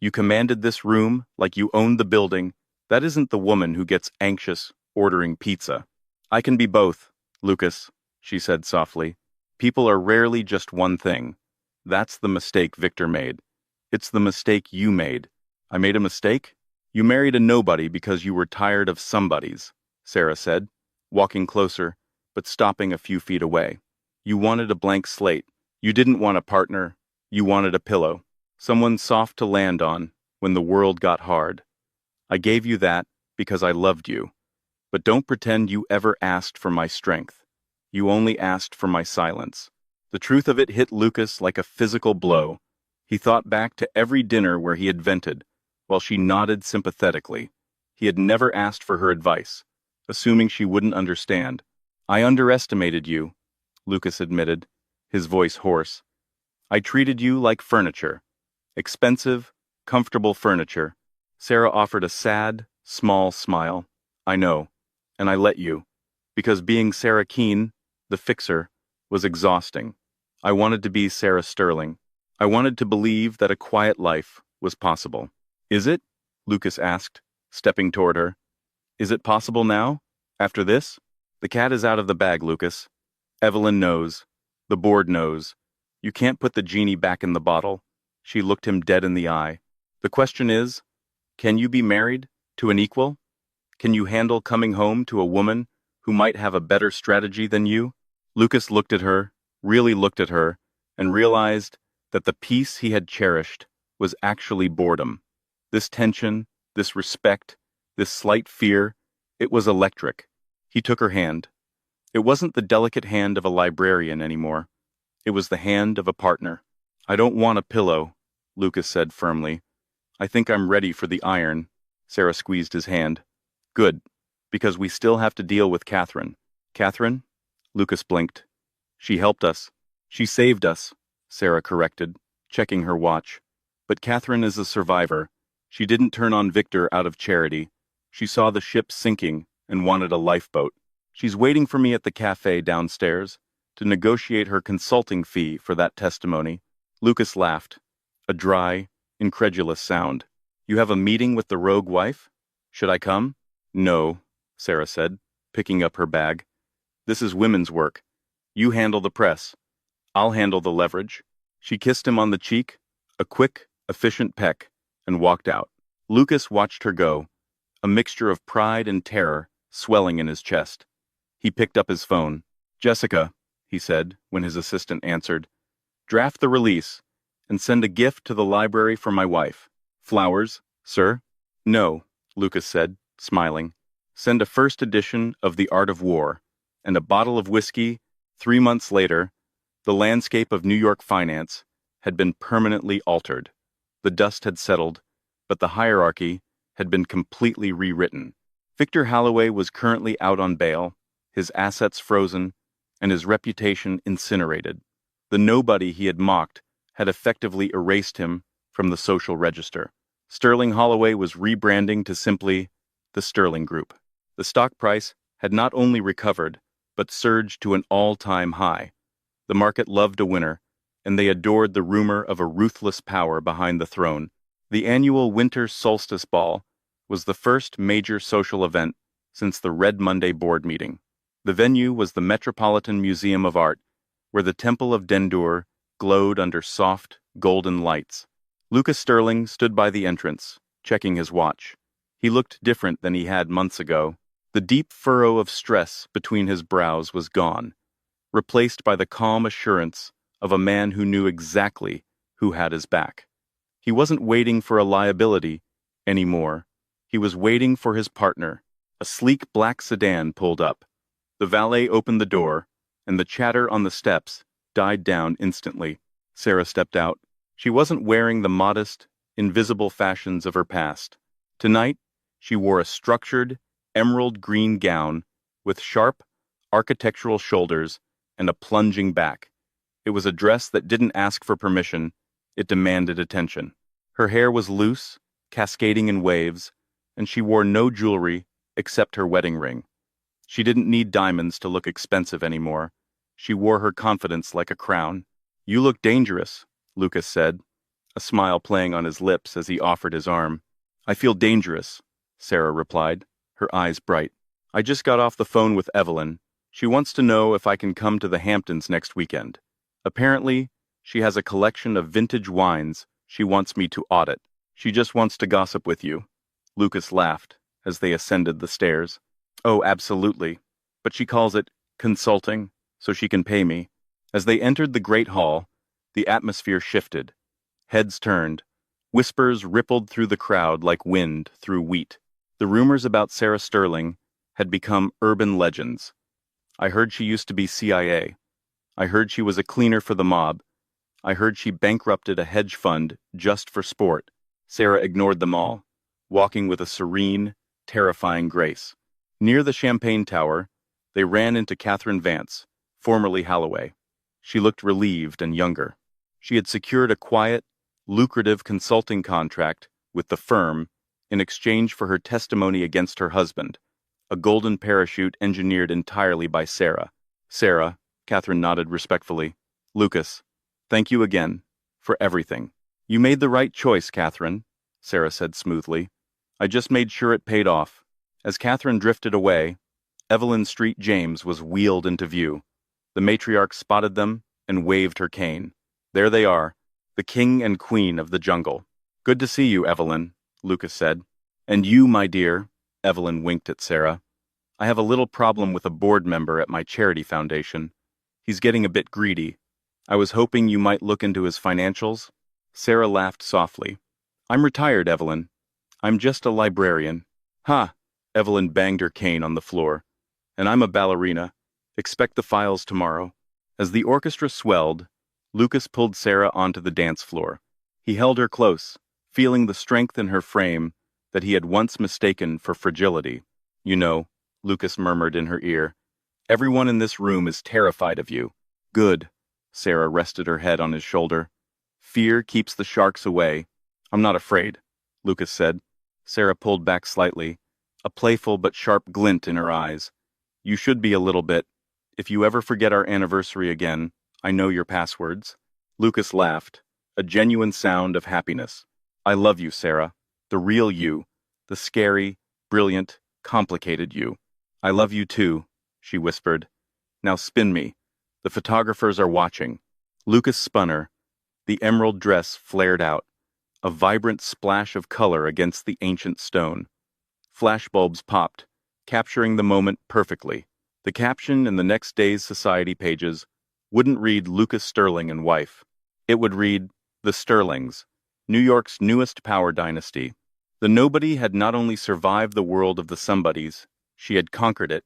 You commanded this room like you owned the building. That isn't the woman who gets anxious ordering pizza. I can be both, Lucas, she said softly. People are rarely just one thing. That's the mistake Victor made. It's the mistake you made. I made a mistake? You married a nobody because you were tired of somebodies, Sarah said, walking closer, but stopping a few feet away. You wanted a blank slate. You didn't want a partner. You wanted a pillow. Someone soft to land on when the world got hard. I gave you that because I loved you. But don't pretend you ever asked for my strength. You only asked for my silence. The truth of it hit Lucas like a physical blow. He thought back to every dinner where he had vented, while she nodded sympathetically. He had never asked for her advice, assuming she wouldn't understand. I underestimated you, Lucas admitted, his voice hoarse. I treated you like furniture. Expensive, comfortable furniture. Sarah offered a sad, small smile. I know, and I let you, because being Sarah Keene, the fixer, was exhausting. I wanted to be Sarah Sterling. I wanted to believe that a quiet life was possible. Is it? Lucas asked, stepping toward her. Is it possible now? After this? The cat is out of the bag, Lucas. Evelyn knows. The board knows. You can't put the genie back in the bottle. She looked him dead in the eye. The question is, can you be married to an equal? Can you handle coming home to a woman who might have a better strategy than you? Lucas looked at her, really looked at her, and realized that the peace he had cherished was actually boredom. This tension, this respect, this slight fear, it was electric. He took her hand. It wasn't the delicate hand of a librarian anymore. It was the hand of a partner. I don't want a pillow, Lucas said firmly. I think I'm ready for the iron. Sarah squeezed his hand. Good, because we still have to deal with Catherine. Catherine? Lucas blinked. She helped us. She saved us, Sarah corrected, checking her watch. But Catherine is a survivor. She didn't turn on Victor out of charity. She saw the ship sinking and wanted a lifeboat. She's waiting for me at the cafe downstairs to negotiate her consulting fee for that testimony. Lucas laughed, a dry, incredulous sound. You have a meeting with the rogue wife? Should I come? No, Sarah said, picking up her bag. This is women's work. You handle the press. I'll handle the leverage. She kissed him on the cheek, a quick, efficient peck, and walked out. Lucas watched her go, a mixture of pride and terror swelling in his chest. He picked up his phone. Jessica, he said when his assistant answered, draft the release and send a gift to the library for my wife. Flowers, sir? No, Lucas said, smiling. Send a first edition of The Art of War and a bottle of whiskey. 3 months later, the landscape of New York finance had been permanently altered. The dust had settled, but the hierarchy had been completely rewritten. Victor Halloway was currently out on bail, his assets frozen, and his reputation incinerated. The nobody he had mocked had effectively erased him from the social register. Sterling Holloway was rebranding to simply the Sterling Group. The stock price had not only recovered, but surged to an all-time high. The market loved a winner, and they adored the rumor of a ruthless power behind the throne. The annual Winter Solstice Ball was the first major social event since the Red Monday board meeting. The venue was the Metropolitan Museum of Art, where the Temple of Dendur glowed under soft, golden lights. Lucas Sterling stood by the entrance, checking his watch. He looked different than he had months ago. The deep furrow of stress between his brows was gone, replaced by the calm assurance of a man who knew exactly who had his back. He wasn't waiting for a liability anymore. He was waiting for his partner. A sleek black sedan pulled up. The valet opened the door, and the chatter on the steps died down instantly. Sarah stepped out. She wasn't wearing the modest, invisible fashions of her past. Tonight, she wore a structured, emerald green gown with sharp, architectural shoulders and a plunging back. It was a dress that didn't ask for permission, it demanded attention. Her hair was loose, cascading in waves, and she wore no jewelry except her wedding ring. She didn't need diamonds to look expensive anymore. She wore her confidence like a crown. "You look dangerous," Lucas said, a smile playing on his lips as he offered his arm. "I feel dangerous," Sarah replied, her eyes bright. "I just got off the phone with Evelyn. She wants to know if I can come to the Hamptons next weekend. Apparently, she has a collection of vintage wines she wants me to audit. She just wants to gossip with you." Lucas laughed as they ascended the stairs. "Oh, absolutely. But she calls it consulting, so she can pay me." As they entered the great hall, the atmosphere shifted. Heads turned. Whispers rippled through the crowd like wind through wheat. The rumors about Sarah Sterling had become urban legends. "I heard she used to be CIA. I heard she was a cleaner for the mob. I heard she bankrupted a hedge fund just for sport." Sarah ignored them all, walking with a serene, terrifying grace. Near the Champagne Tower, they ran into Catherine Vance, formerly Holloway. She looked relieved and younger. She had secured a quiet, lucrative consulting contract with the firm in exchange for her testimony against her husband, a golden parachute engineered entirely by Sarah. "Sarah," Catherine nodded respectfully. "Lucas, thank you again for everything." "You made the right choice, Catherine," Sarah said smoothly. "I just made sure it paid off." As Catherine drifted away, Evelyn Street James was wheeled into view. The matriarch spotted them and waved her cane. "There they are, the king and queen of the jungle." "Good to see you, Evelyn," Lucas said. "And you, my dear," Evelyn winked at Sarah. "I have a little problem with a board member at my charity foundation. He's getting a bit greedy. I was hoping you might look into his financials." Sarah laughed softly. "I'm retired, Evelyn. I'm just a librarian." "Ha!" Evelyn banged her cane on the floor. "And I'm a ballerina. Expect the files tomorrow." As the orchestra swelled, Lucas pulled Sarah onto the dance floor. He held her close, feeling the strength in her frame that he had once mistaken for fragility. "You know," Lucas murmured in her ear, "everyone in this room is terrified of you." "Good." Sarah rested her head on his shoulder. "Fear keeps the sharks away." "I'm not afraid," Lucas said. Sarah pulled back slightly, a playful but sharp glint in her eyes. "You should be a little bit. If you ever forget our anniversary again, I know your passwords." Lucas laughed, a genuine sound of happiness. "I love you, Sarah. The real you. The scary, brilliant, complicated you." "I love you too," she whispered. "Now spin me. The photographers are watching." Lucas spun her. The emerald dress flared out, a vibrant splash of color against the ancient stone. Flashbulbs popped, capturing the moment perfectly. The caption in the next day's society pages wouldn't read Lucas Sterling and wife. It would read, "The Sterlings, New York's newest power dynasty." The nobody had not only survived the world of the somebodies, she had conquered it,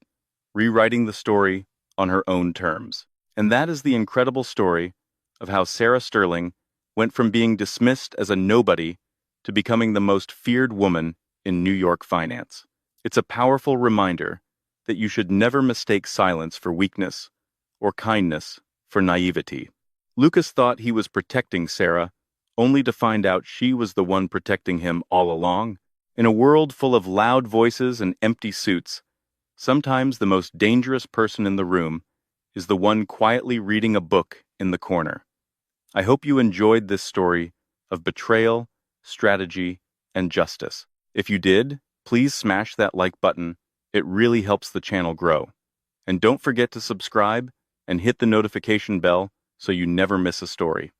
rewriting the story on her own terms. And that is the incredible story of how Sarah Sterling went from being dismissed as a nobody to becoming the most feared woman in New York finance. It's a powerful reminder that you should never mistake silence for weakness or kindness for naivety. Lucas thought he was protecting Sarah, only to find out she was the one protecting him all along. In a world full of loud voices and empty suits, sometimes the most dangerous person in the room is the one quietly reading a book in the corner. I hope you enjoyed this story of betrayal, strategy, and justice. If you did, please smash that like button. It really helps the channel grow. And don't forget to subscribe and hit the notification bell so you never miss a story.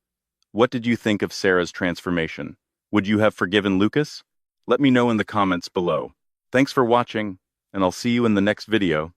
What did you think of Sarah's transformation? Would you have forgiven Lucas? Let me know in the comments below. Thanks for watching, and I'll see you in the next video.